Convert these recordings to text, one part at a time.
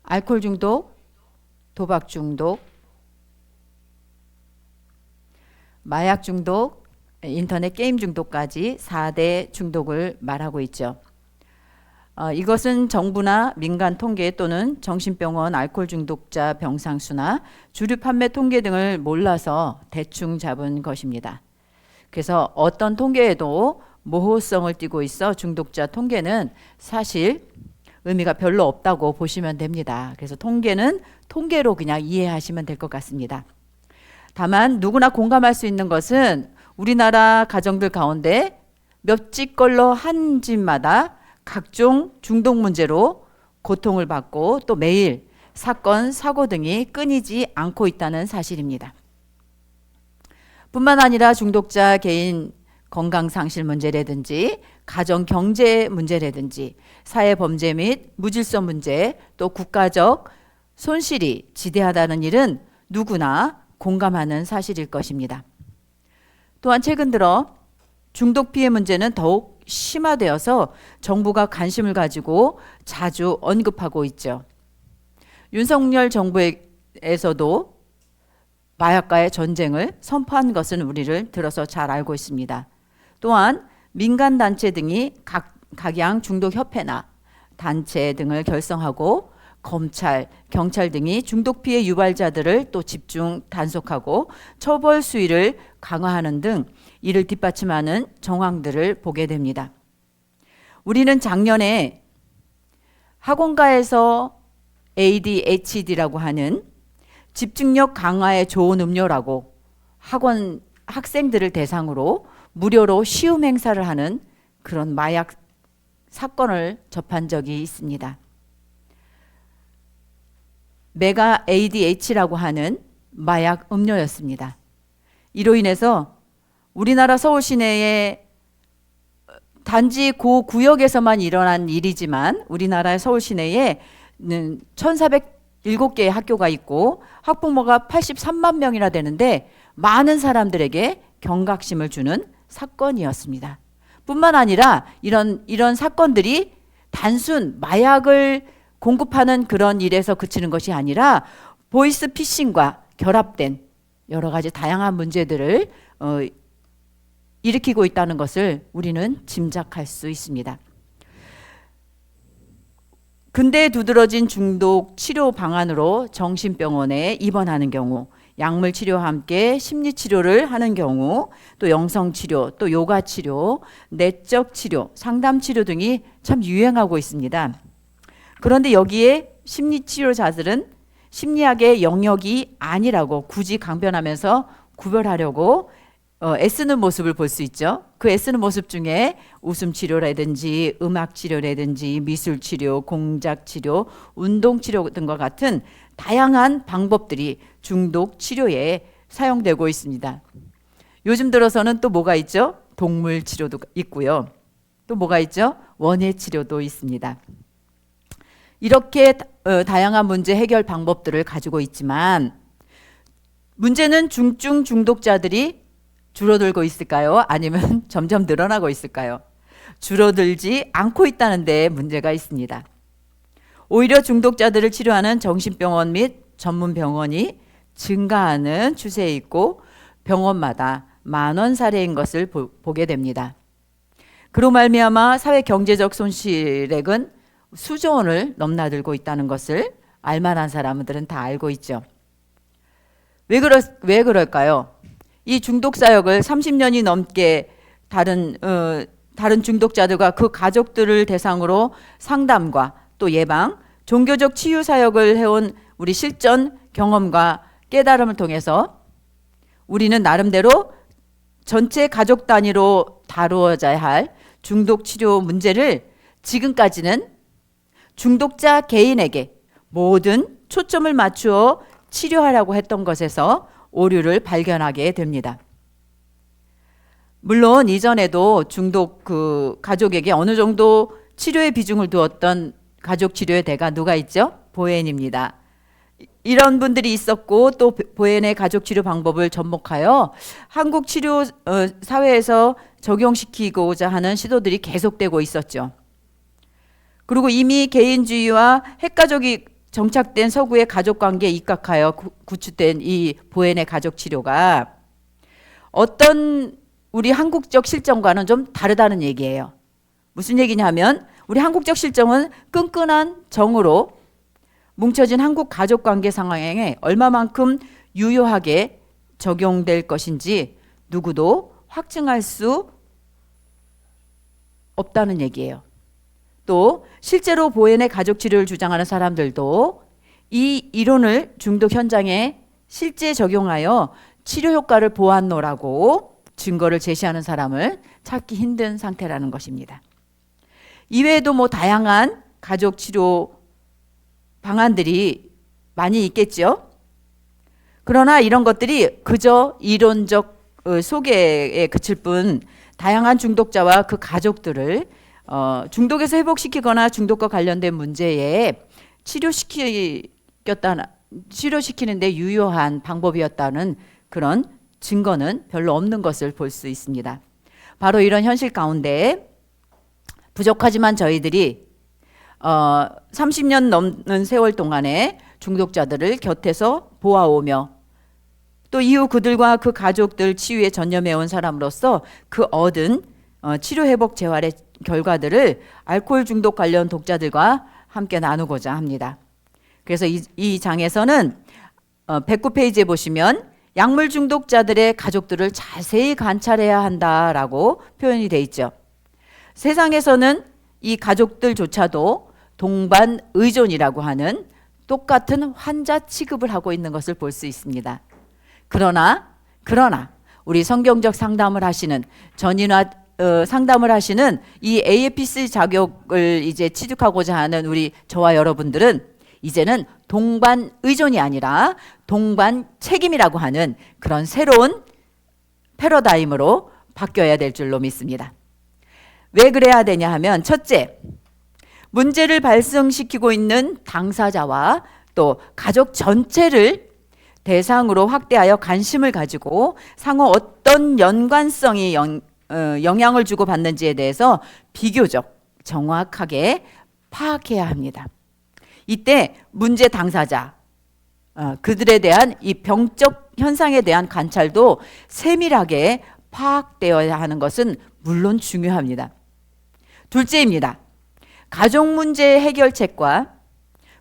알코올 중독, 도박 중독, 마약 중독, 인터넷 게임 중독까지 4대 중독을 말하고 있죠. 이것은 정부나 민간 통계 또는 정신병원 알코올 중독자 병상수나 주류 판매 통계 등을 몰라서 대충 잡은 것입니다. 그래서 어떤 통계에도 모호성을 띠고 있어 중독자 통계는 사실 의미가 별로 없다고 보시면 됩니다. 그래서 통계는 통계로 그냥 이해하시면 될 것 같습니다. 다만 누구나 공감할 수 있는 것은 우리나라 가정들 가운데 몇 집 걸러 한 집마다 각종 중독 문제로 고통을 받고 또 매일 사건, 사고 등이 끊이지 않고 있다는 사실입니다. 뿐만 아니라 중독자 개인 건강 상실 문제라든지 가정 경제 문제라든지 사회 범죄 및 무질서 문제 또 국가적 손실이 지대하다는 일은 누구나 공감하는 사실일 것입니다. 또한 최근 들어 중독 피해 문제는 더욱 심화되어서 정부가 관심을 가지고 자주 언급하고 있죠. 윤석열 정부에서도 마약과의 전쟁을 선포한 것은 우리를 들어서 잘 알고 있습니다. 또한 민간단체 등이 각양 중독협회나 단체 등을 결성하고 검찰, 경찰 등이 중독 피해 유발자들을 또 집중 단속하고 처벌 수위를 강화하는 등 이를 뒷받침하는 정황들을 보게 됩니다. 우리는 작년에 학원가에서 ADHD라고 하는 집중력 강화에 좋은 음료라고 학원 학생들을 대상으로 무료로 시음 행사를 하는 그런 마약 사건을 접한 적이 있습니다. 메가 ADH라고 하는 마약 음료였습니다. 이로 인해서 우리나라 서울 시내에 단지 그 구역에서만 일어난 일이지만 우리나라 서울 시내에는 1,407개의 학교가 있고 학부모가 83만 명이나 되는데 많은 사람들에게 경각심을 주는 사건이었습니다. 뿐만 아니라 이런 사건들이 단순 마약을 공급하는 그런 일에서 그치는 것이 아니라 보이스 피싱과 결합된 여러 가지 다양한 문제들을 일으키고 있다는 것을 우리는 짐작할 수 있습니다. 근대에 두드러진 중독 치료 방안으로 정신병원에 입원하는 경우, 약물 치료와 함께 심리 치료를 하는 경우, 또 영성 치료, 또 요가 치료, 내적 치료, 상담 치료 등이 참 유행하고 있습니다. 그런데 여기에 심리 치료자들은 심리학의 영역이 아니라고 굳이 강변하면서 구별하려고 애쓰는 모습을 볼 수 있죠. 그 애쓰는 모습 중에 웃음 치료라든지 음악 치료라든지 미술 치료, 공작 치료, 운동 치료 등과 같은 다양한 방법들이 중독 치료에 사용되고 있습니다. 요즘 들어서는 또 뭐가 있죠? 동물 치료도 있고요. 또 뭐가 있죠? 원예 치료도 있습니다. 이렇게 다양한 문제 해결 방법들을 가지고 있지만 문제는 중증 중독자들이 줄어들고 있을까요? 아니면 점점 늘어나고 있을까요? 줄어들지 않고 있다는 데 문제가 있습니다. 오히려 중독자들을 치료하는 정신병원 및 전문병원이 증가하는 추세에 있고 병원마다 만원 사례인 것을 보게 됩니다. 그로 말미암아 사회 경제적 손실액은 수조 원을 넘나들고 있다는 것을 알만한 사람들은 다 알고 있죠. 왜 그럴까요? 이 중독 사역을 30년이 넘게 다른 중독자들과 그 가족들을 대상으로 상담과 또 예방, 종교적 치유 사역을 해온 우리 실전 경험과 깨달음을 통해서 우리는 나름대로 전체 가족 단위로 다루어져야 할 중독 치료 문제를 지금까지는 중독자 개인에게 모든 초점을 맞추어 치료하려고 했던 것에서 오류를 발견하게 됩니다. 물론 이전에도 중독 가족에게 어느 정도 치료의 비중을 두었던 가족 치료의 대가 누가 있죠? 보엔입니다. 이런 분들이 있었고 또 보엔의 가족 치료 방법을 접목하여 한국 치료 사회에서 적용시키고자 하는 시도들이 계속되고 있었죠. 그리고 이미 개인주의와 핵가족이 정착된 서구의 가족관계에 입각하여 구축된 이 보헤네 가족치료가 어떤 우리 한국적 실정과는 좀 다르다는 얘기예요. 무슨 얘기냐면 우리 한국적 실정은 끈끈한 정으로 뭉쳐진 한국 가족관계 상황에 얼마만큼 유효하게 적용될 것인지 누구도 확증할 수 없다는 얘기예요. 또 실제로 보헤네 가족치료를 주장하는 사람들도 이 이론을 중독 현장에 실제 적용하여 치료 효과를 보았노라고 증거를 제시하는 사람을 찾기 힘든 상태라는 것입니다. 이외에도 뭐 다양한 가족치료 방안들이 많이 있겠죠. 그러나 이런 것들이 그저 이론적 소개에 그칠 뿐 다양한 중독자와 그 가족들을 중독에서 회복시키거나 중독과 관련된 문제에 치료시키는데 유효한 방법이었다는 그런 증거는 별로 없는 것을 볼 수 있습니다. 바로 이런 현실 가운데 부족하지만 저희들이 30년 넘는 세월 동안에 중독자들을 곁에서 보아오며 또 이후 그들과 그 가족들 치유에 전념해온 사람으로서 그 얻은 치료 회복 재활의 결과들을 알코올 중독 관련 독자들과 함께 나누고자 합니다. 그래서 이 장에서는 109페이지에 보시면 약물 중독자들의 가족들을 자세히 관찰해야 한다라고 표현이 돼 있죠. 세상에서는 이 가족들조차도 동반 의존이라고 하는 똑같은 환자 취급을 하고 있는 것을 볼 수 있습니다. 그러나 우리 성경적 상담을 하시는 전인화 상담을 하시는 이 AFPC 자격을 이제 취득하고자 하는 우리 저와 여러분들은 이제는 동반 의존이 아니라 동반 책임이라고 하는 그런 새로운 패러다임으로 바뀌어야 될 줄로 믿습니다. 왜 그래야 되냐 하면 첫째, 문제를 발생시키고 있는 당사자와 또 가족 전체를 대상으로 확대하여 관심을 가지고 상호 어떤 연관성이 영향을 주고 받는지에 대해서 비교적 정확하게 파악해야 합니다. 이때 문제 당사자, 그들에 대한 이 병적 현상에 대한 관찰도 세밀하게 파악되어야 하는 것은 물론 중요합니다. 둘째입니다. 가족 문제 해결책과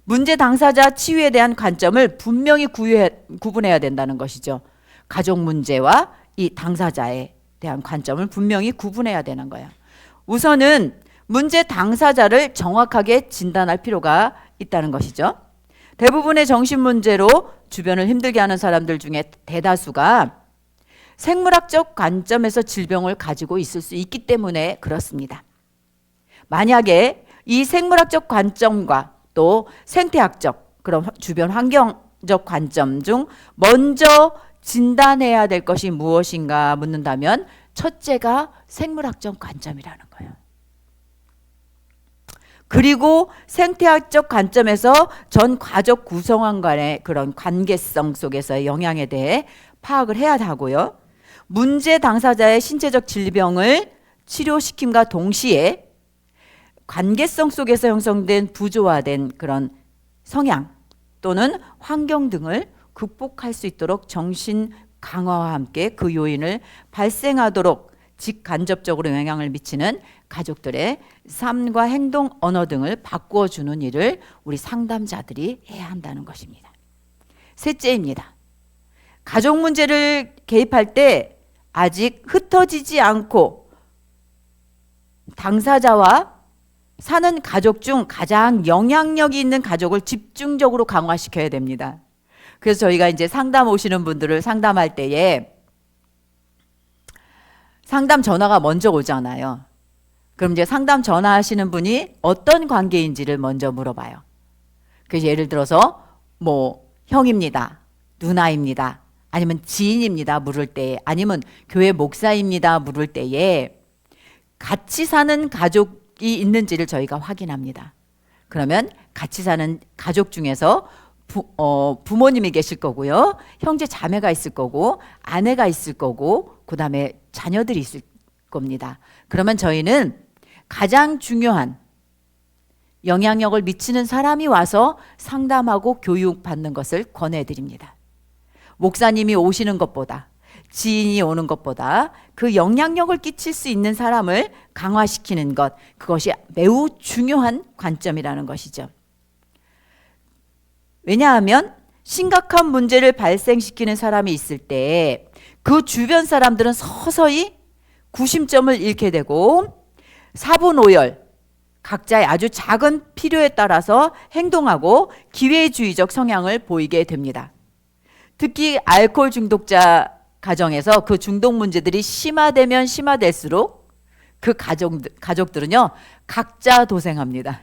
문제 당사자 치유에 대한 관점을 분명히 구분해야 된다는 것이죠. 가족 문제와 이 당사자에 대한 관점을 분명히 구분해야 되는 거예요. 우선은 문제 당사자를 정확하게 진단할 필요가 있다는 것이죠. 대부분의 정신 문제로 주변을 힘들게 하는 사람들 중에 대다수가 생물학적 관점에서 질병을 가지고 있을 수 있기 때문에 그렇습니다. 만약에 이 생물학적 관점과 또 생태학적 그런 주변 환경적 관점 중 먼저 진단해야 될 것이 무엇인가 묻는다면 첫째가 생물학적 관점이라는 거예요. 그리고 생태학적 관점에서 전 가족 구성원 간의 그런 관계성 속에서의 영향에 대해 파악을 해야 하고요. 문제 당사자의 신체적 질병을 치료시킴과 동시에 관계성 속에서 형성된 부조화된 그런 성향 또는 환경 등을 극복할 수 있도록 정신 강화와 함께 그 요인을 발생하도록 직간접적으로 영향을 미치는 가족들의 삶과 행동, 언어 등을 바꾸어주는 일을 우리 상담자들이 해야 한다는 것입니다. 셋째입니다. 가족 문제를 개입할 때 아직 흩어지지 않고 당사자와 사는 가족 중 가장 영향력이 있는 가족을 집중적으로 강화시켜야 됩니다. 그래서 저희가 이제 상담 오시는 분들을 상담할 때에 상담 전화가 먼저 오잖아요. 그럼 이제 상담 전화하시는 분이 어떤 관계인지를 먼저 물어봐요. 그래서 예를 들어서 뭐 형입니다, 누나입니다, 아니면 지인입니다 물을 때, 아니면 교회 목사입니다 물을 때에 같이 사는 가족이 있는지를 저희가 확인합니다. 그러면 같이 사는 가족 중에서 부모님이 계실 거고요, 형제 자매가 있을 거고, 아내가 있을 거고, 그 다음에 자녀들이 있을 겁니다. 그러면 저희는 가장 중요한 영향력을 미치는 사람이 와서 상담하고 교육받는 것을 권해드립니다. 목사님이 오시는 것보다, 지인이 오는 것보다 그 영향력을 끼칠 수 있는 사람을 강화시키는 것, 그것이 매우 중요한 관점이라는 것이죠. 왜냐하면 심각한 문제를 발생시키는 사람이 있을 때 그 주변 사람들은 서서히 구심점을 잃게 되고 사분오열, 각자의 아주 작은 필요에 따라서 행동하고 기회주의적 성향을 보이게 됩니다. 특히 알코올 중독자 가정에서 그 중독 문제들이 심화되면 심화될수록 그 가족들은요, 각자 도생합니다.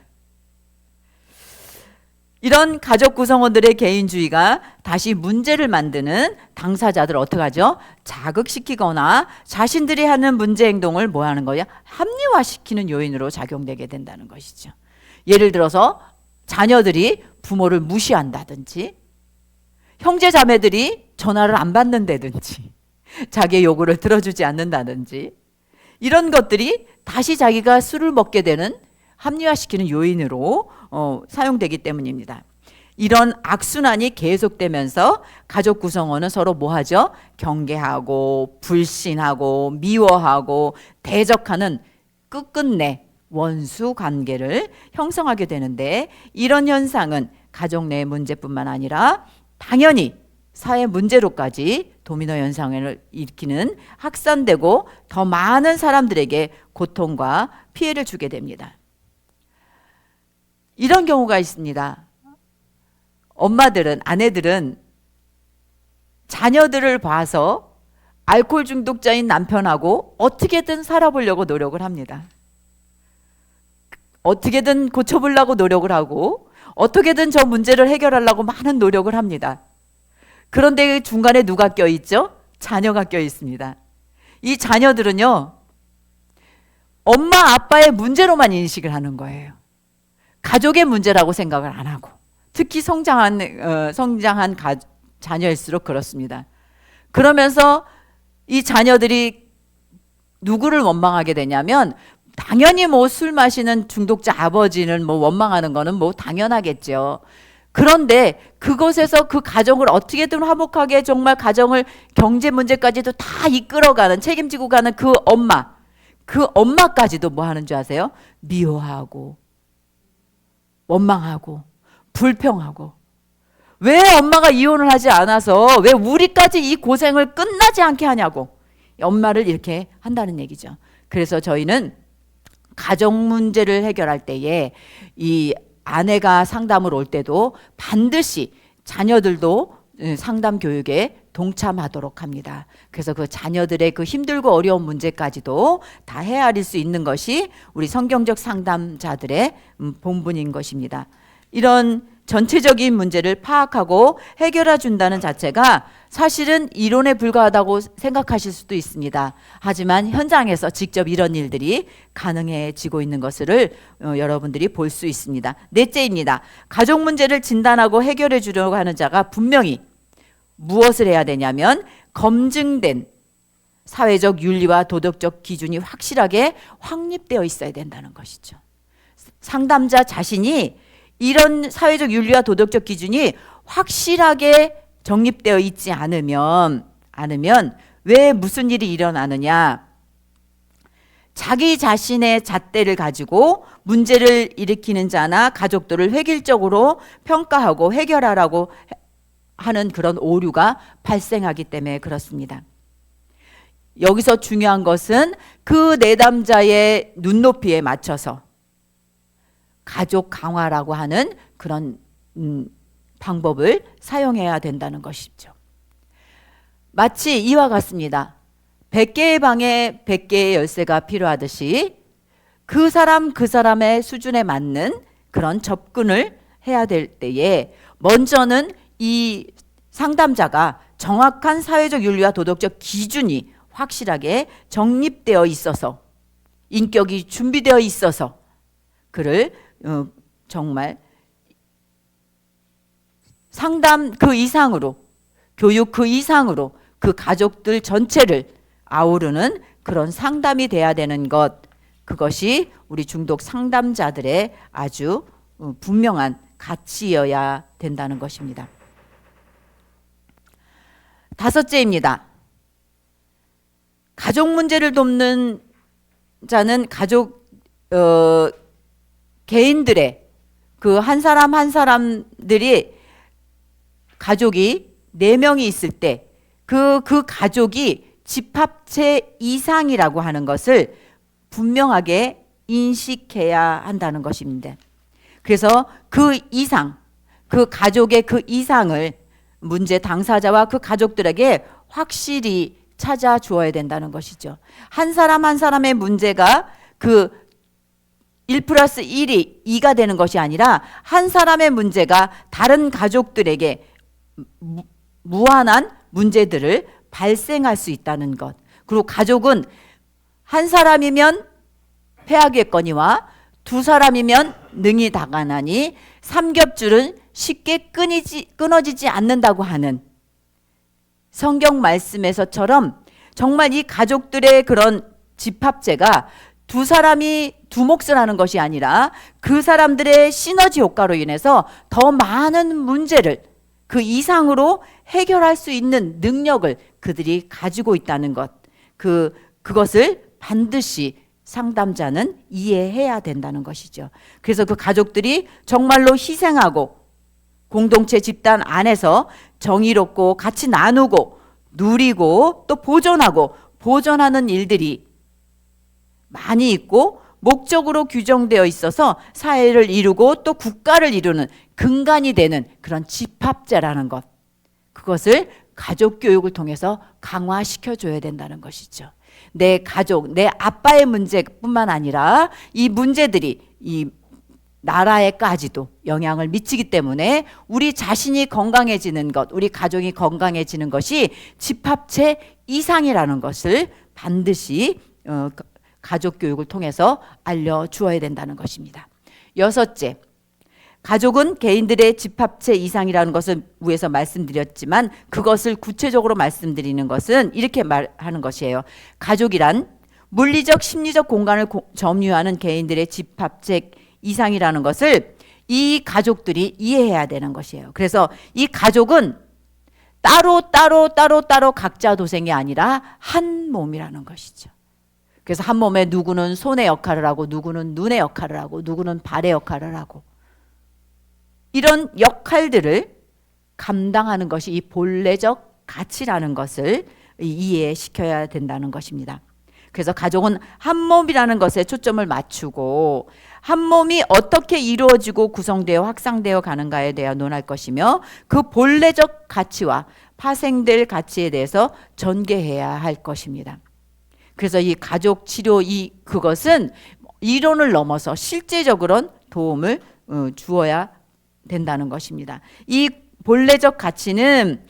이런 가족 구성원들의 개인주의가 다시 문제를 만드는 당사자들 어떻게 하죠? 자극시키거나 자신들이 하는 문제 행동을 뭐 하는 거야? 합리화시키는 요인으로 작용되게 된다는 것이죠. 예를 들어서 자녀들이 부모를 무시한다든지, 형제 자매들이 전화를 안 받는다든지, 자기의 요구를 들어주지 않는다든지, 이런 것들이 다시 자기가 술을 먹게 되는 합리화시키는 요인으로 사용되기 때문입니다. 이런 악순환이 계속되면서 가족 구성원은 서로 뭐 하죠? 경계하고 불신하고 미워하고 대적하는 끝끝내 원수 관계를 형성하게 되는데, 이런 현상은 가족 내 문제뿐만 아니라 당연히 사회 문제로까지 도미노 현상을 일으키는, 확산되고 더 많은 사람들에게 고통과 피해를 주게 됩니다. 이런 경우가 있습니다. 엄마들은, 아내들은 자녀들을 봐서 알코올 중독자인 남편하고 어떻게든 살아보려고 노력을 합니다. 어떻게든 고쳐보려고 노력을 하고 어떻게든 저 문제를 해결하려고 많은 노력을 합니다. 그런데 중간에 누가 껴있죠? 자녀가 껴있습니다. 이 자녀들은요, 엄마 아빠의 문제로만 인식을 하는 거예요. 가족의 문제라고 생각을 안 하고, 특히 성장한 자녀일수록 그렇습니다. 그러면서 이 자녀들이 누구를 원망하게 되냐면, 당연히 뭐 술 마시는 중독자 아버지는 뭐 원망하는 거는 뭐 당연하겠죠. 그런데 그곳에서 그 가정을 어떻게든 화목하게, 정말 가정을 경제 문제까지도 다 이끌어가는, 책임지고 가는 그 엄마까지도 뭐 하는 줄 아세요? 미워하고 원망하고 불평하고, 왜 엄마가 이혼을 하지 않아서 왜 우리까지 이 고생을 끝나지 않게 하냐고 엄마를 이렇게 한다는 얘기죠. 그래서 저희는 가정 문제를 해결할 때에 이 아내가 상담을 올 때도 반드시 자녀들도 상담 교육에 동참하도록 합니다. 그래서 그 자녀들의 그 힘들고 어려운 문제까지도 다 헤아릴 수 있는 것이 우리 성경적 상담자들의 본분인 것입니다. 이런 전체적인 문제를 파악하고 해결해 준다는 자체가 사실은 이론에 불과하다고 생각하실 수도 있습니다. 하지만 현장에서 직접 이런 일들이 가능해지고 있는 것을 여러분들이 볼 수 있습니다. 넷째입니다. 가족 문제를 진단하고 해결해 주려고 하는 자가 분명히 무엇을 해야 되냐면, 검증된 사회적 윤리와 도덕적 기준이 확실하게 확립되어 있어야 된다는 것이죠. 상담자 자신이 이런 사회적 윤리와 도덕적 기준이 확실하게 정립되어 있지 않으면 왜 무슨 일이 일어나느냐? 자기 자신의 잣대를 가지고 문제를 일으키는 자나 가족들을 획일적으로 평가하고 해결하라고 하는 그런 오류가 발생하기 때문에 그렇습니다. 여기서 중요한 것은 그 내담자의 눈높이에 맞춰서 가족 강화라고 하는 그런 방법을 사용해야 된다는 것이죠. 마치 이와 같습니다. 100개의 방에 100개의 열쇠가 필요하듯이 그 사람의 수준에 맞는 그런 접근을 해야 될 때에 먼저는 이 상담자가 정확한 사회적 윤리와 도덕적 기준이 확실하게 정립되어 있어서, 인격이 준비되어 있어서 그를 정말 상담 그 이상으로, 교육 그 이상으로 그 가족들 전체를 아우르는 그런 상담이 돼야 되는 것, 그것이 우리 중독 상담자들의 아주 분명한 가치여야 된다는 것입니다. 다섯째입니다. 가족 문제를 돕는 자는 개인들의 그 한 사람 한 사람들이 가족이 4명이 있을 때 그 가족이 집합체 이상이라고 하는 것을 분명하게 인식해야 한다는 것입니다. 그래서 그 이상, 그 가족의 그 이상을 문제 당사자와 그 가족들에게 확실히 찾아 주어야 된다는 것이죠. 한 사람 한 사람의 문제가 그 1+1이 2가 되는 것이 아니라 한 사람의 문제가 다른 가족들에게 무한한 문제들을 발생할 수 있다는 것. 그리고 가족은 한 사람이면 패하겠거니와 2사람이면 능히 다가나니 삼겹줄은 쉽게 끊어지지 않는다고 하는 성경 말씀에서처럼 정말 이 가족들의 그런 집합체가 2사람이 두 몫을 하는 것이 아니라 그 사람들의 시너지 효과로 인해서 더 많은 문제를 그 이상으로 해결할 수 있는 능력을 그들이 가지고 있다는 것. 그것을 반드시 상담자는 이해해야 된다는 것이죠. 그래서 그 가족들이 정말로 희생하고 공동체 집단 안에서 정의롭고 같이 나누고 누리고 또 보존하는 일들이 많이 있고 목적으로 규정되어 있어서 사회를 이루고 또 국가를 이루는 근간이 되는 그런 집합제라는 것. 그것을 가족 교육을 통해서 강화시켜 줘야 된다는 것이죠. 내 가족, 내 아빠의 문제뿐만 아니라 이 문제들이 이 나라에까지도 영향을 미치기 때문에 우리 자신이 건강해지는 것, 우리 가족이 건강해지는 것이 집합체 이상이라는 것을 반드시 가족 교육을 통해서 알려주어야 된다는 것입니다. 6째, 가족은 개인들의 집합체 이상이라는 것을 위에서 말씀드렸지만 그것을 구체적으로 말씀드리는 것은 이렇게 말하는 것이에요. 가족이란 물리적, 심리적 공간을 점유하는 개인들의 집합체 이상이라는 것을 이 가족들이 이해해야 되는 것이에요. 그래서 이 가족은 따로 각자 도생이 아니라 한 몸이라는 것이죠. 그래서 한 몸에 누구는 손의 역할을 하고 누구는 눈의 역할을 하고 누구는 발의 역할을 하고 이런 역할들을 감당하는 것이 이 본래적 가치라는 것을 이해시켜야 된다는 것입니다. 그래서 가족은 한 몸이라는 것에 초점을 맞추고 한 몸이 어떻게 이루어지고 구성되어 확산되어 가는가에 대해 논할 것이며 그 본래적 가치와 파생될 가치에 대해서 전개해야 할 것입니다. 그래서 이 가족 치료 그것은 이론을 넘어서 실제적으로는 도움을 주어야 된다는 것입니다. 이 본래적 가치는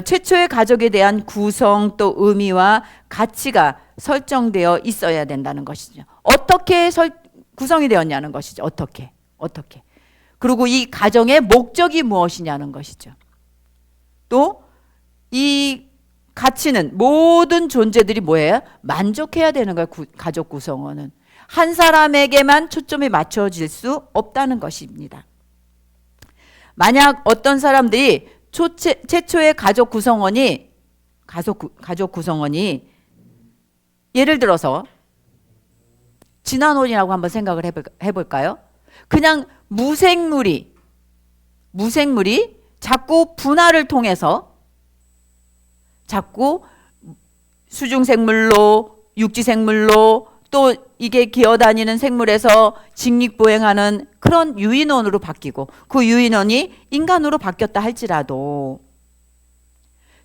최초의 가족에 대한 구성 또 의미와 가치가 설정되어 있어야 된다는 것이죠. 어떻게 구성이 되었냐는 것이죠. 어떻게. 그리고 이 가정의 목적이 무엇이냐는 것이죠. 또 이 가치는 모든 존재들이 뭐예요? 만족해야 되는 거예요. 가족 구성원은. 한 사람에게만 초점이 맞춰질 수 없다는 것입니다. 만약 어떤 사람들이 최초의 가족 구성원이 예를 들어서 진화론이라고 한번 생각을 해볼까요? 그냥 무생물이 자꾸 분화를 통해서 자꾸 수중생물로 육지생물로 또 이게 기어다니는 생물에서 직립보행하는 그런 유인원으로 바뀌고 그 유인원이 인간으로 바뀌었다 할지라도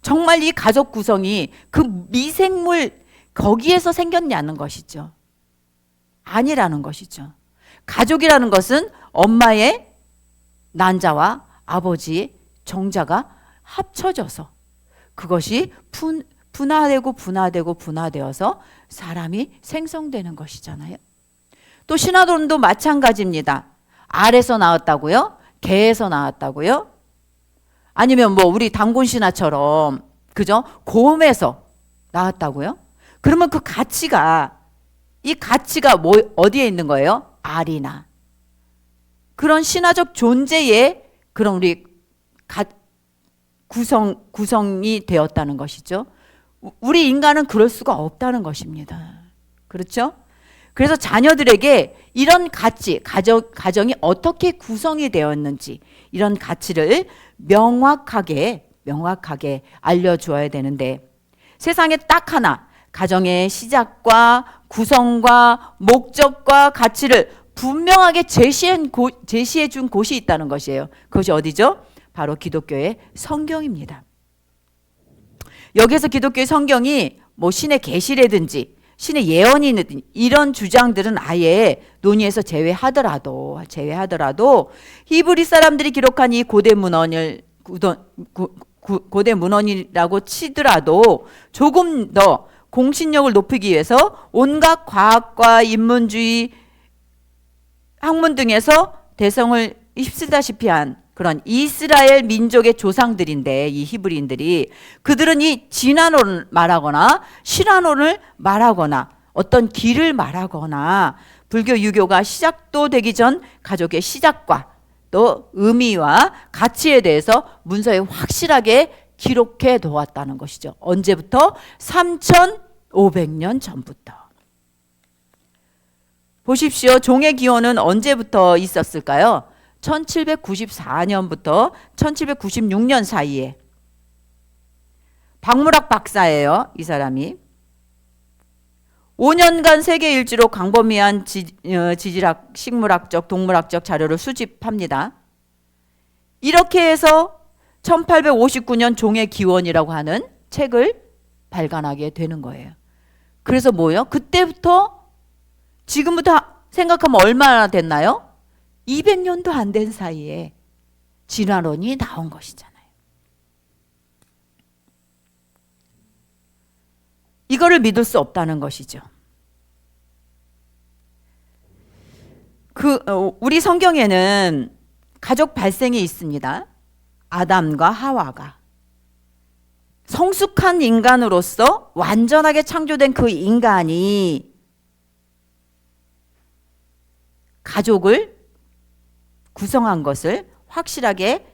정말 이 가족 구성이 그 미생물 거기에서 생겼냐는 것이죠. 아니라는 것이죠. 가족이라는 것은 엄마의 난자와 아버지의 정자가 합쳐져서 그것이 분화되어서 사람이 생성되는 것이잖아요. 또 신화론도 마찬가지입니다. 알에서 나왔다고요? 개에서 나왔다고요? 아니면 뭐 우리 단군 신화처럼 그죠? 곰에서 나왔다고요? 그러면 그 가치가 이 가치가 어디에 있는 거예요? 알이나. 그런 신화적 존재의 그런 우리 구성이 되었다는 것이죠. 우리 인간은 그럴 수가 없다는 것입니다. 그렇죠? 그래서 자녀들에게 이런 가치, 가정이 어떻게 구성이 되었는지 이런 가치를 명확하게 알려주어야 되는데, 세상에 딱 하나 가정의 시작과 구성과 목적과 가치를 분명하게 제시해 준 곳이 있다는 것이에요. 그것이 어디죠? 바로 기독교의 성경입니다. 여기서 기독교의 성경이 뭐 신의 계시라든지 신의 예언이든 이런 주장들은 아예 논의에서 제외하더라도 히브리 사람들이 기록한 이 고대 문헌이라고 치더라도 조금 더 공신력을 높이기 위해서 온갖 과학과 인문주의 학문 등에서 대성을 휩쓸다시피 한 그런 이스라엘 민족의 조상들인데, 이 히브리인들이, 그들은 이 진화론을 말하거나 신화론을 말하거나 어떤 길을 말하거나 불교 유교가 시작도 되기 전 가족의 시작과 또 의미와 가치에 대해서 문서에 확실하게 기록해 놓았다는 것이죠. 언제부터? 3,500년 전부터. 보십시오. 종의 기원은 언제부터 있었을까요? 1794년부터 1796년 사이에. 박물학 박사예요, 이 사람이. 5년간 세계 일주로 광범위한 지질학, 식물학적, 동물학적 자료를 수집합니다. 이렇게 해서 1859년 종의 기원이라고 하는 책을 발간하게 되는 거예요. 그래서 뭐예요? 그때부터 지금부터 생각하면 얼마나 됐나요? 200년도 안 된 사이에 진화론이 나온 것이잖아요. 이거를 믿을 수 없다는 것이죠. 우리 성경에는 가족 발생이 있습니다. 아담과 하와가 성숙한 인간으로서 완전하게 창조된 그 인간이 가족을 구성한 것을 확실하게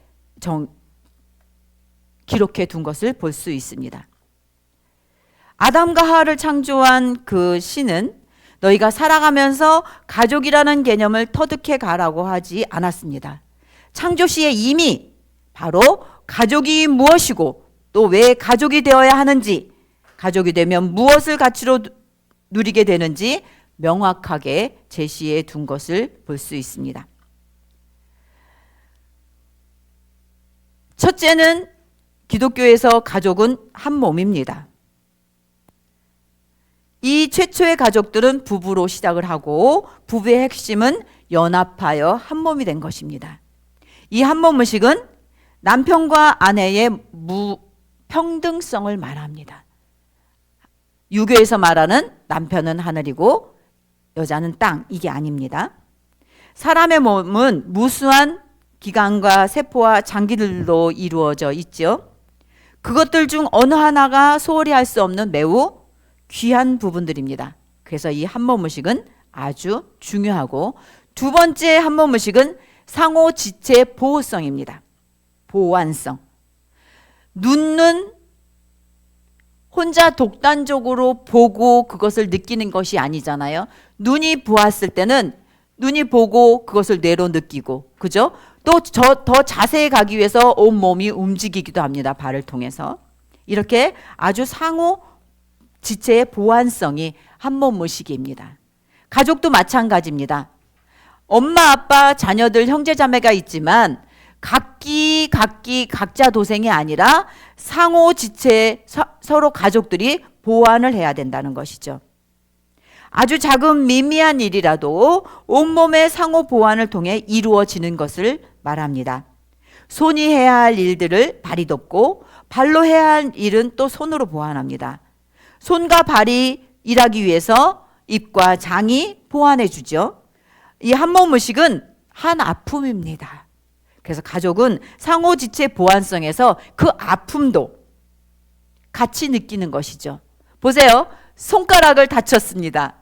기록해 둔 것을 볼 수 있습니다. 아담과 하와를 창조한 그 신은 너희가 살아가면서 가족이라는 개념을 터득해 가라고 하지 않았습니다. 창조 시에 이미 바로 가족이 무엇이고 또 왜 가족이 되어야 하는지, 가족이 되면 무엇을 가치로 누리게 되는지 명확하게 제시해 둔 것을 볼 수 있습니다. 첫째는 기독교에서 가족은 한 몸입니다. 이 최초의 가족들은 부부로 시작을 하고 부부의 핵심은 연합하여 한 몸이 된 것입니다. 이 한 몸 의식은 남편과 아내의 무평등성을 말합니다. 유교에서 말하는 남편은 하늘이고 여자는 땅, 이게 아닙니다. 사람의 몸은 무수한 기관과 세포와 장기들로 이루어져 있죠. 그것들 중 어느 하나가 소홀히 할 수 없는 매우 귀한 부분들입니다. 그래서 이 한몸 의식은 아주 중요하고, 두 번째 한몸 의식은 상호 지체 보호성입니다. 보완성. 눈은 혼자 독단적으로 보고 그것을 느끼는 것이 아니잖아요. 눈이 보았을 때는 눈이 보고 그것을 뇌로 느끼고, 그죠? 또 더 자세히 가기 위해서 온몸이 움직이기도 합니다. 발을 통해서. 이렇게 아주 상호 지체의 보완성이 한몸 의식입니다. 가족도 마찬가지입니다. 엄마, 아빠, 자녀들, 형제, 자매가 있지만 각자 도생이 아니라 상호 지체, 서로 가족들이 보완을 해야 된다는 것이죠. 아주 작은 미미한 일이라도 온몸의 상호 보완을 통해 이루어지는 것을 말합니다. 손이 해야 할 일들을 발이 돕고 발로 해야 할 일은 또 손으로 보완합니다. 손과 발이 일하기 위해서 입과 장이 보완해 주죠. 이 한몸 의식은 한 아픔입니다. 그래서 가족은 상호지체 보완성에서 그 아픔도 같이 느끼는 것이죠. 보세요. 손가락을 다쳤습니다.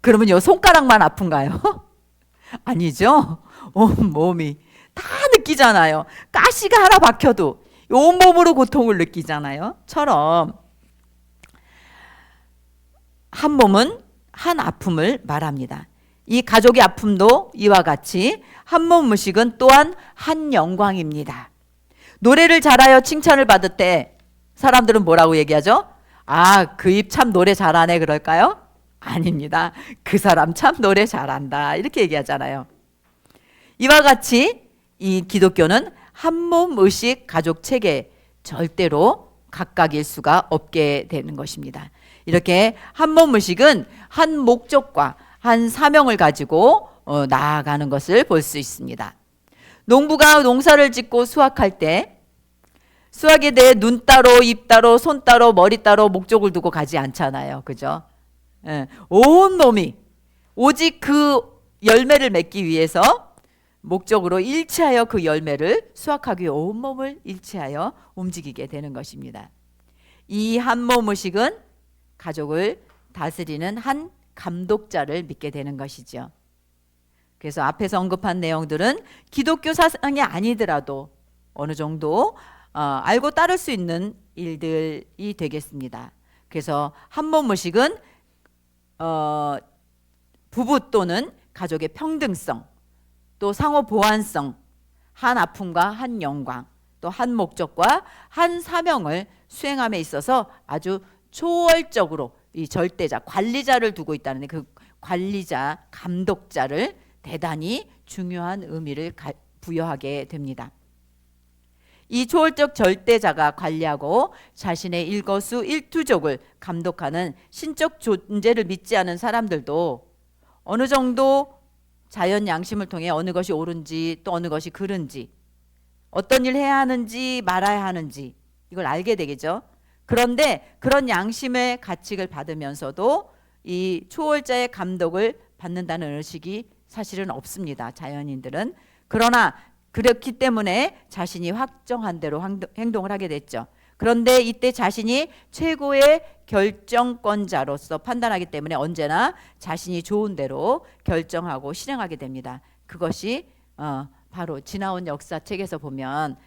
그러면 요 손가락만 아픈가요? 아니죠. 온 몸이 다 느끼잖아요. 가시가 하나 박혀도 온몸으로 고통을 느끼잖아요. 처럼 한 몸은 한 아픔을 말합니다. 이 가족의 아픔도 이와 같이 한 몸 의식은 또한 한 영광입니다. 노래를 잘하여 칭찬을 받을 때 사람들은 뭐라고 얘기하죠? 아, 그 입 참 노래 잘하네 그럴까요? 아닙니다. 그 사람 참 노래 잘한다 이렇게 얘기하잖아요. 이와 같이 이 기독교는 한 몸 의식 가족 체계 절대로 각각일 수가 없게 되는 것입니다. 이렇게 한 몸 의식은 한 목적과 한 사명을 가지고 나아가는 것을 볼 수 있습니다. 농부가 농사를 짓고 수확할 때 수확에 대해 눈 따로 입 따로 손 따로 머리 따로 목적을 두고 가지 않잖아요. 그죠? 예, 온 몸이 오직 그 열매를 맺기 위해서 목적으로 일치하여 그 열매를 수확하기 위해 온 몸을 일치하여 움직이게 되는 것입니다. 이 한 몸 의식은 가족을 다스리는 한 감독자를 믿게 되는 것이죠. 그래서 앞에서 언급한 내용들은 기독교 사상이 아니더라도 어느 정도 알고 따를 수 있는 일들이 되겠습니다. 그래서 한 몸 의식은 부부 또는 가족의 평등성, 또 상호 보완성, 한 아픔과 한 영광, 또 한 목적과 한 사명을 수행함에 있어서 아주 초월적으로 이 절대자, 관리자를 두고 있다는 그 관리자, 감독자를 대단히 중요한 의미를 부여하게 됩니다. 이 초월적 절대자가 관리하고 자신의 일거수일투족을 감독하는 신적 존재를 믿지 않은 사람들도 어느 정도 자연 양심을 통해 어느 것이 옳은지 또 어느 것이 그른지 어떤 일 해야 하는지 말아야 하는지 이걸 알게 되겠죠. 그런데 그런 양심의 가책을 받으면서도 이 초월자의 감독을 받는다는 의식이 사실은 없습니다. 자연인들은. 그러나 그렇기 때문에 자신이 확정한 대로 행동을 하게 됐죠. 그런데 이때 자신이 최고의 결정권자로서 판단하기 때문에 언제나 자신이 좋은 대로 결정하고 실행하게 됩니다. 그것이 바로 지나온 역사책에서 보면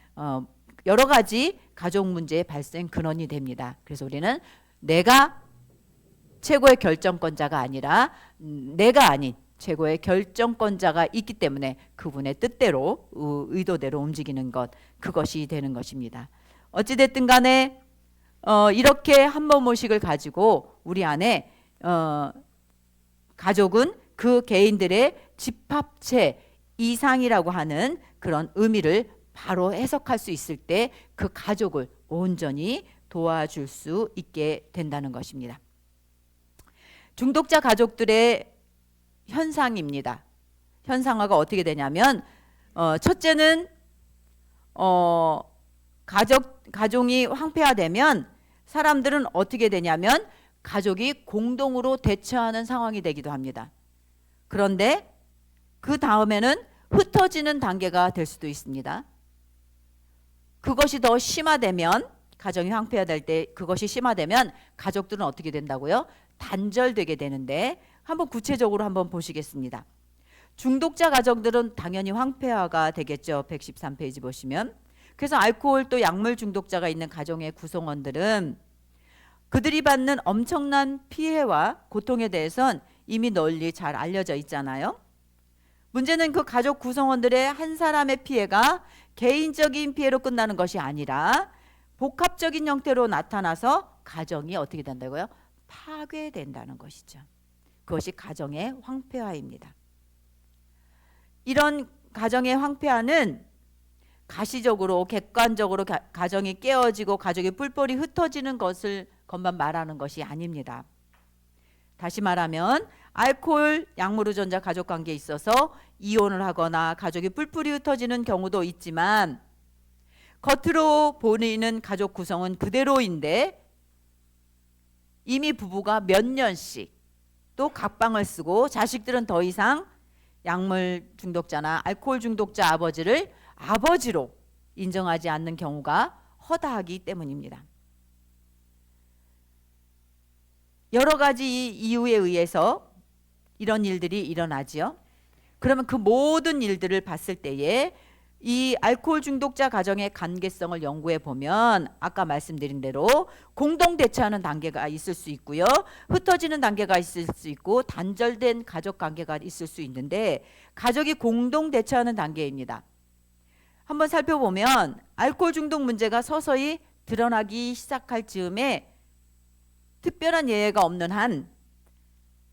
여러 가지 가족 문제의 발생 근원이 됩니다. 그래서 우리는 내가 최고의 결정권자가 아니라 내가 아닌 최고의 결정권자가 있기 때문에 그분의 뜻대로 의도대로 움직이는 것, 그것이 되는 것입니다. 어찌됐든 간에 이렇게 한 몸 의식을 가지고 우리 안에 가족은 그 개인들의 집합체 이상이라고 하는 그런 의미를 바로 해석할 수 있을 때 그 가족을 온전히 도와줄 수 있게 된다는 것입니다. 중독자 가족들의 현상입니다. 현상화가 어떻게 되냐면 첫째는 가정이 황폐화되면 사람들은 어떻게 되냐면 가족이 공동으로 대처하는 상황이 되기도 합니다. 그런데 그 다음에는 흩어지는 단계가 될 수도 있습니다. 그것이 더 심화되면 가정이 황폐화될 때 그것이 심화되면 가족들은 어떻게 된다고요? 단절되게 되는데 한번 구체적으로 한번 보시겠습니다. 중독자 가정들은 당연히 황폐화가 되겠죠. 113페이지 보시면. 그래서 알코올 또 약물 중독자가 있는 가정의 구성원들은 그들이 받는 엄청난 피해와 고통에 대해선 이미 널리 잘 알려져 있잖아요. 문제는 그 가족 구성원들의 한 사람의 피해가 개인적인 피해로 끝나는 것이 아니라 복합적인 형태로 나타나서 가정이 어떻게 된다고요? 파괴된다는 것이죠. 그것이 가정의 황폐화입니다. 이런 가정의 황폐화는 가시적으로 객관적으로 가정이 깨어지고 가족이 뿔뿔이 흩어지는 것만 말하는 것이 아닙니다. 다시 말하면 알코올, 약물 의존자 가족관계에 있어서 이혼을 하거나 가족이 뿔뿔이 흩어지는 경우도 있지만 겉으로 보이는 가족 구성은 그대로인데 이미 부부가 몇 년씩 또 각방을 쓰고 자식들은 더 이상 약물 중독자나 알코올 중독자 아버지를 아버지로 인정하지 않는 경우가 허다하기 때문입니다. 여러 가지 이유에 의해서 이런 일들이 일어나지요. 그러면 그 모든 일들을 봤을 때에 이 알코올 중독자 가정의 관계성을 연구해 보면 아까 말씀드린 대로 공동 대처하는 단계가 있을 수 있고요. 흩어지는 단계가 있을 수 있고 단절된 가족 관계가 있을 수 있는데 가족이 공동 대처하는 단계입니다. 한번 살펴보면 알코올 중독 문제가 서서히 드러나기 시작할 즈음에 특별한 예외가 없는 한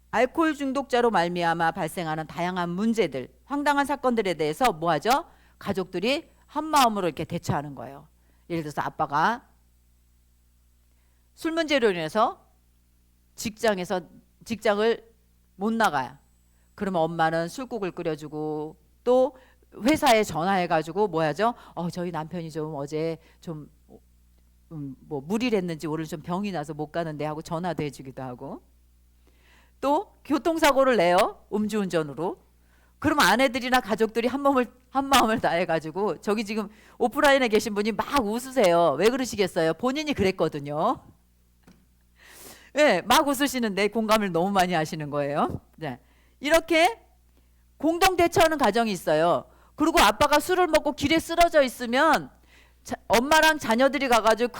알코올 중독자로 말미암아 발생하는 다양한 문제들, 황당한 사건들에 대해서 뭐하죠? 가족들이 한마음으로 이렇게 대처하는 거예요. 예를 들어서 아빠가 술 문제로 인해서 직장을 못 나가요. 그러면 엄마는 술국을 끓여주고 또 회사에 전화해가지고 뭐 하죠? 저희 남편이 좀 어제 좀 뭐 무리를 했는지 오늘 좀 병이 나서 못 가는데 하고 전화도 해주기도 하고 또 교통사고를 내요. 음주운전으로. 그럼 아내들이나 가족들이 한 마음을 다해가지고 저기 지금 오프라인에 계신 분이 막 웃으세요. 왜 그러시겠어요? 본인이 그랬거든요. 네, 막 웃으시는데 공감을 너무 많이 하시는 거예요. 네. 이렇게 공동 대처하는 가정이 있어요. 그리고 아빠가 술을 먹고 길에 쓰러져 있으면 엄마랑 자녀들이 가가지고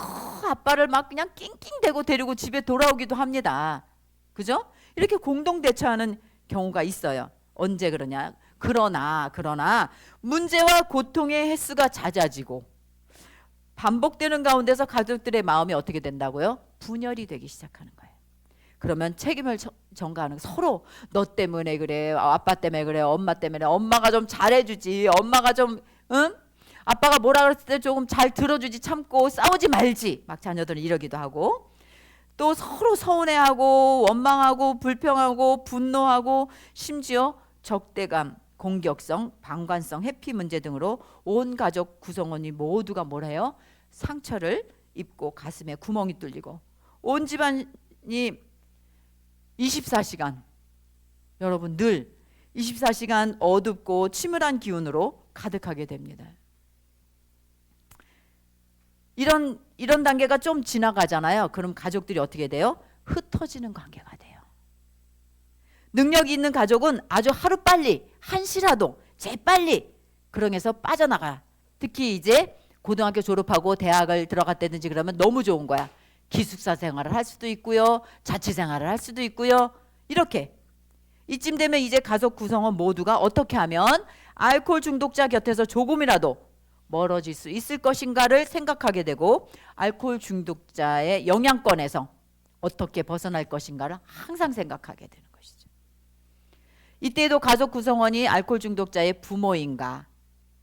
아빠를 막 그냥 낑낑대고 데리고 집에 돌아오기도 합니다. 그죠? 이렇게 공동 대처하는 경우가 있어요. 언제 그러냐? 그러나 문제와 고통의 횟수가 잦아지고 반복되는 가운데서 가족들의 마음이 어떻게 된다고요? 분열이 되기 시작하는 거예요. 그러면 책임을 전가하는 서로 너 때문에 그래, 아빠 때문에 그래, 엄마 때문에 엄마가 좀 잘해주지, 엄마가 좀 응? 아빠가 뭐라 그랬을 때 조금 잘 들어주지 참고 싸우지 말지 막 자녀들은 이러기도 하고 또 서로 서운해하고 원망하고 불평하고 분노하고 심지어 적대감, 공격성, 방관성, 회피 문제 등으로 온 가족 구성원이 모두가 뭘 해요? 상처를 입고 가슴에 구멍이 뚫리고 온 집안이 24시간 여러분 늘 24시간 어둡고 침울한 기운으로 가득하게 됩니다. 이런 단계가 좀 지나가잖아요. 그럼 가족들이 어떻게 돼요? 흩어지는 관계가 돼요. 능력이 있는 가족은 아주 하루빨리 한시라도 재빨리 그러면서 빠져나가. 특히 이제 고등학교 졸업하고 대학을 들어갔다든지 그러면 너무 좋은 거야. 기숙사 생활을 할 수도 있고요. 자취 생활을 할 수도 있고요. 이렇게 이쯤 되면 이제 가족 구성원 모두가 어떻게 하면 알코올 중독자 곁에서 조금이라도 멀어질 수 있을 것인가를 생각하게 되고 알코올 중독자의 영향권에서 어떻게 벗어날 것인가를 항상 생각하게 되는 것이죠. 이때에도 가족 구성원이 알코올 중독자의 부모인가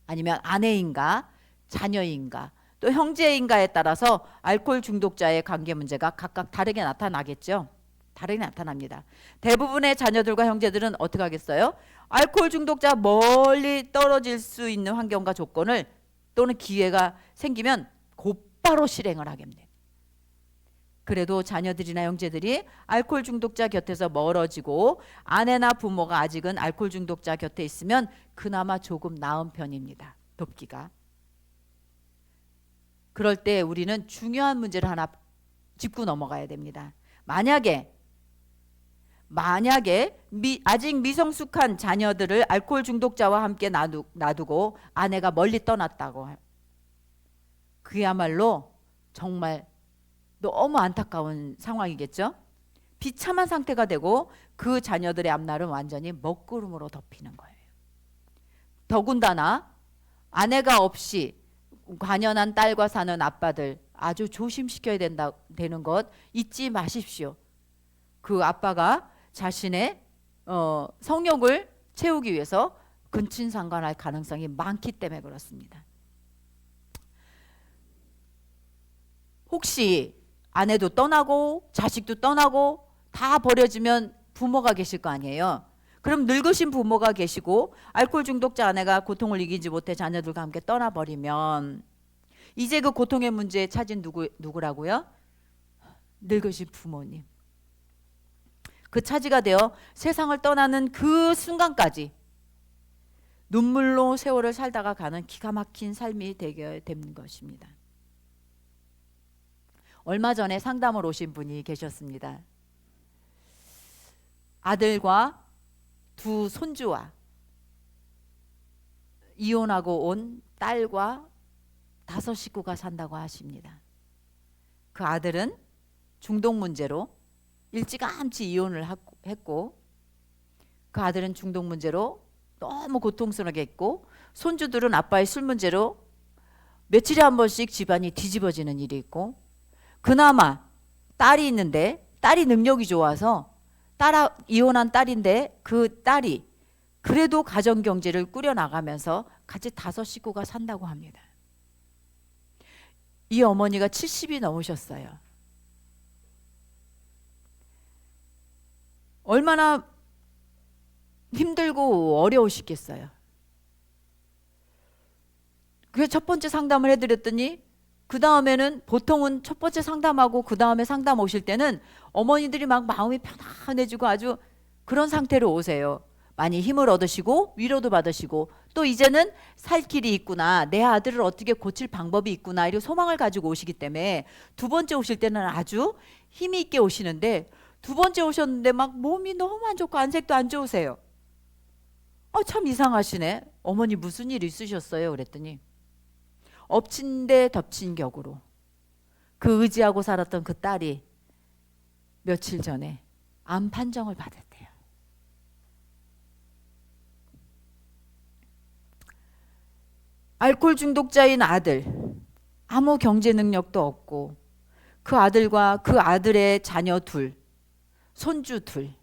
아니면 아내인가 자녀인가 또 형제인가에 따라서 알코올 중독자의 관계 문제가 각각 다르게 나타나겠죠. 다르게 나타납니다. 대부분의 자녀들과 형제들은 어떻게 하겠어요? 알코올 중독자 멀리 떨어질 수 있는 환경과 조건을 또는 기회가 생기면 곧바로 실행을 하겠네. 그래도 자녀들이나 형제들이 알코올 중독자 곁에서 멀어지고 아내나 부모가 아직은 알코올 중독자 곁에 있으면 그나마 조금 나은 편입니다. 돕기가. 그럴 때 우리는 중요한 문제를 하나 짚고 넘어가야 됩니다. 만약에 아직 미성숙한 자녀들을 알코올 중독자와 함께 놔두고 아내가 멀리 떠났다고 그야말로 정말 너무 안타까운 상황이겠죠. 비참한 상태가 되고 그 자녀들의 앞날은 완전히 먹구름으로 덮이는 거예요. 더군다나 아내가 없이 관연한 딸과 사는 아빠들 아주 조심시켜야 되는 것 잊지 마십시오. 그 아빠가 자신의 성욕을 채우기 위해서 근친상간할 가능성이 많기 때문에 그렇습니다. 혹시 아내도 떠나고 자식도 떠나고 다 버려지면 부모가 계실 거 아니에요. 그럼 늙으신 부모가 계시고 알코올 중독자 아내가 고통을 이기지 못해 자녀들과 함께 떠나버리면 이제 그 고통의 문제에 차진 누구라고요? 늙으신 부모님. 그 차지가 되어 세상을 떠나는 그 순간까지 눈물로 세월을 살다가 가는 기가 막힌 삶이 되게 되는 것입니다. 얼마 전에 상담을 오신 분이 계셨습니다. 아들과 두 손주와 이혼하고 온 딸과 5 식구가 산다고 하십니다. 그 아들은 중독 문제로 일찌감치 이혼을 했고, 그 아들은 중독 문제로 너무 고통스럽게 했고, 손주들은 아빠의 술 문제로 며칠에 한 번씩 집안이 뒤집어지는 일이 있고, 그나마 딸이 있는데 딸이 능력이 좋아서 이혼한 딸인데 그 딸이 그래도 가정 경제를 꾸려나가면서 같이 5 식구가 산다고 합니다. 이 어머니가 70이 넘으셨어요. 얼마나 힘들고 어려우시겠어요. 그래서 첫 번째 상담을 해드렸더니 그 다음에는 보통은 첫 번째 상담하고 그 다음에 상담 오실 때는 어머니들이 막 마음이 편안해지고 아주 그런 상태로 오세요. 많이 힘을 얻으시고 위로도 받으시고 또 이제는 살 길이 있구나, 내 아들을 어떻게 고칠 방법이 있구나, 이런 소망을 가지고 오시기 때문에 두 번째 오실 때는 아주 힘이 있게 오시는데, 두 번째 오셨는데 막 몸이 너무 안 좋고 안색도 안 좋으세요. 참 이상하시네. 어머니 무슨 일 있으셨어요? 그랬더니 엎친 데 덮친 격으로 그 의지하고 살았던 그 딸이 며칠 전에 암 판정을 받았대요. 알코올 중독자인 아들, 아무 경제 능력도 없고 그 아들과 그 아들의 자녀 2, 손주 2,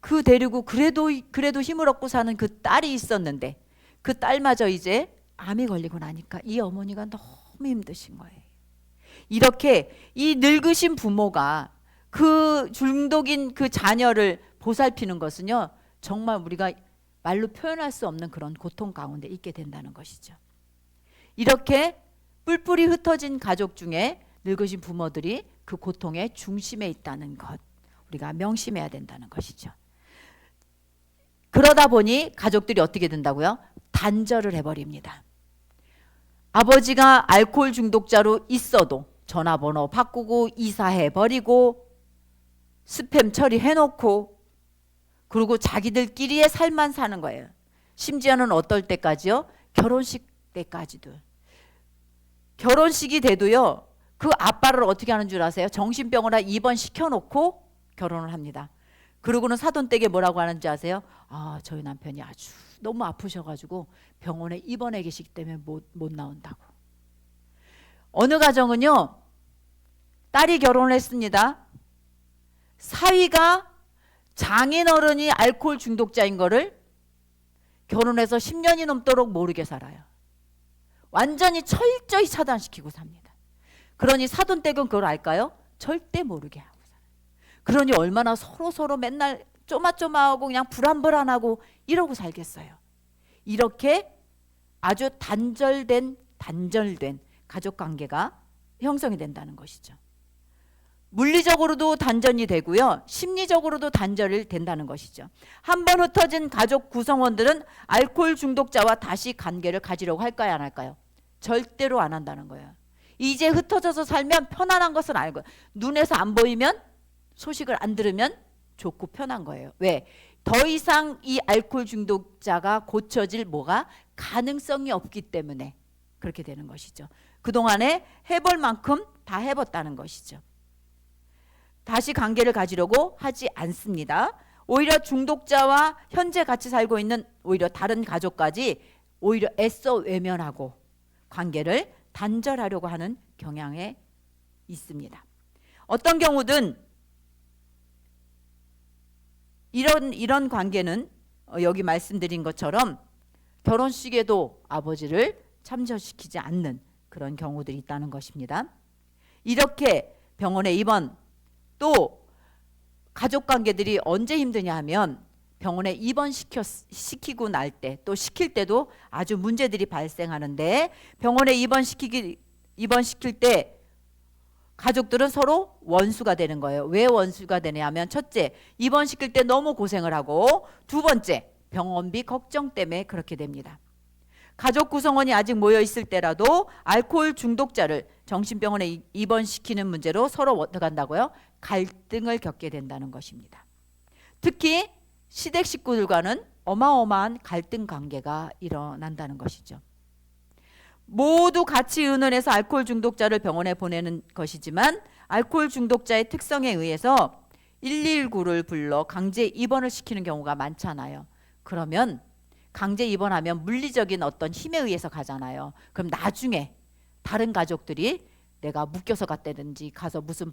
그 데리고 그래도 힘을 얻고 사는 그 딸이 있었는데 그 딸마저 이제 암이 걸리고 나니까 이 어머니가 너무 힘드신 거예요. 이렇게 이 늙으신 부모가 그 중독인 그 자녀를 보살피는 것은요, 정말 우리가 말로 표현할 수 없는 그런 고통 가운데 있게 된다는 것이죠. 이렇게 뿔뿔이 흩어진 가족 중에 늙으신 부모들이 그 고통의 중심에 있다는 것, 우리가 명심해야 된다는 것이죠. 그러다 보니 가족들이 어떻게 된다고요? 단절을 해버립니다. 아버지가 알코올 중독자로 있어도 전화번호 바꾸고 이사해버리고 스팸 처리해놓고 그리고 자기들끼리의 삶만 사는 거예요. 심지어는 어떨 때까지요? 결혼식 때까지도. 결혼식이 돼도요, 그 아빠를 어떻게 하는 줄 아세요? 정신병원에 입원시켜놓고 결혼을 합니다. 그러고는 사돈댁에 뭐라고 하는지 아세요? 저희 남편이 아주 너무 아프셔가지고 병원에 입원해 계시기 때문에 못 나온다고. 어느 가정은요, 딸이 결혼을 했습니다. 사위가 장인어른이 알코올 중독자인 거를 결혼해서 10년이 넘도록 모르게 살아요. 완전히 철저히 차단시키고 삽니다. 그러니 사돈댁은 그걸 알까요? 절대 모르게 하고 살아요. 그러니 얼마나 서로 맨날 쪼마쪼마하고 그냥 불안불안하고 이러고 살겠어요. 이렇게 아주 단절된 가족관계가 형성이 된다는 것이죠. 물리적으로도 단절이 되고요, 심리적으로도 단절이 된다는 것이죠. 한번 흩어진 가족 구성원들은 알코올 중독자와 다시 관계를 가지려고 할까요, 안 할까요? 절대로 안 한다는 거예요. 이제 흩어져서 살면 편안한 것은 알고, 눈에서 안 보이면 소식을 안 들으면 좋고 편한 거예요. 왜? 더 이상 이 알코올 중독자가 고쳐질 가능성이 없기 때문에 그렇게 되는 것이죠. 그동안에 해볼 만큼 다 해봤다는 것이죠. 다시 관계를 가지려고 하지 않습니다. 오히려 중독자와 현재 같이 살고 있는 오히려 다른 가족까지 오히려 애써 외면하고 관계를 단절하려고 하는 경향에 있습니다. 어떤 경우든 이런 관계는 여기 말씀드린 것처럼 결혼식에도 아버지를 참여시키지 않는 그런 경우들이 있다는 것입니다. 이렇게 병원에 입원, 또 가족관계들이 언제 힘드냐 하면 병원에 입원시키고 날 때, 또 시킬 때도 아주 문제들이 발생하는데, 병원에 입원시킬 때 가족들은 서로 원수가 되는 거예요. 왜 원수가 되냐 하면, 첫째, 입원시킬 때 너무 고생을 하고, 두 번째, 병원비 걱정 때문에 그렇게 됩니다. 가족 구성원이 아직 모여 있을 때라도 알코올 중독자를 정신병원에 입원시키는 문제로 서로 어떻게 한다고요? 갈등을 겪게 된다는 것입니다. 특히 시댁 식구들과는 어마어마한 갈등 관계가 일어난다는 것이죠. 모두 같이 의논해서 알코올 중독자를 병원에 보내는 것이지만 알코올 중독자의 특성에 의해서 119를 불러 강제 입원을 시키는 경우가 많잖아요. 그러면 강제 입원하면 물리적인 어떤 힘에 의해서 가잖아요. 그럼 나중에 다른 가족들이 내가 묶여서 갔다든지 가서 무슨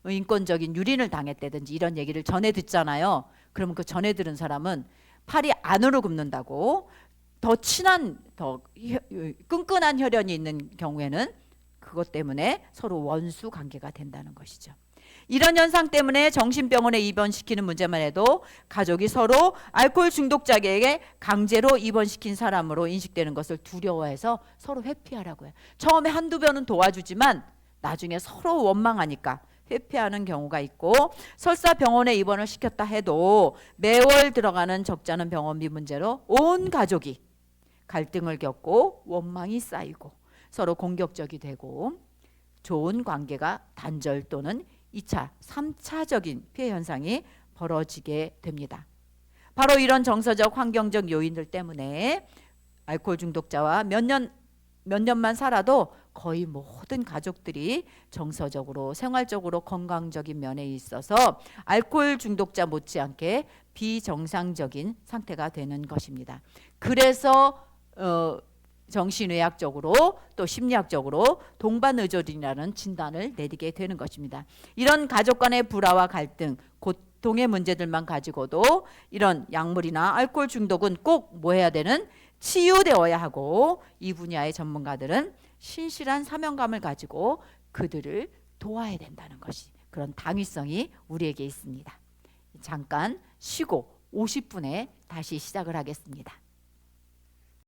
인권적인 유린을 당했다든지 이런 얘기를 전해 듣잖아요. 그러면 그 전해 들은 사람은 팔이 안으로 굽는다고, 더 친한 더 끈끈한 혈연이 있는 경우에는 그것 때문에 서로 원수 관계가 된다는 것이죠. 이런 현상 때문에 정신병원에 입원시키는 문제만 해도 가족이 서로 알코올 중독자에게 강제로 입원시킨 사람으로 인식되는 것을 두려워해서 서로 회피하라고 해요. 처음에 한두 번은 도와주지만 나중에 서로 원망하니까 회피하는 경우가 있고, 설사 병원에 입원을 시켰다 해도 매월 들어가는 적잖은 병원비 문제로 온 가족이 갈등을 겪고 원망이 쌓이고 서로 공격적이 되고 좋은 관계가 단절 또는 2차, 3차적인 피해 현상이 벌어지게 됩니다. 바로 이런 정서적 환경적 요인들 때문에 알코올 중독자와 몇 년만 살아도 거의 모든 가족들이 정서적으로 생활적으로 건강적인 면에 있어서 알코올 중독자 못지않게 비정상적인 상태가 되는 것입니다. 그래서 정신의학적으로 또 심리학적으로 동반의존이라는 진단을 내리게 되는 것입니다. 이런 가족 간의 불화와 갈등, 고통의 문제들만 가지고도 이런 약물이나 알코올 중독은 꼭 뭐 해야 되는? 치유되어야 하고, 이 분야의 전문가들은 신실한 사명감을 가지고 그들을 도와야 된다는 것이, 그런 당위성이 우리에게 있습니다. 잠깐 쉬고 50분에 다시 시작을 하겠습니다.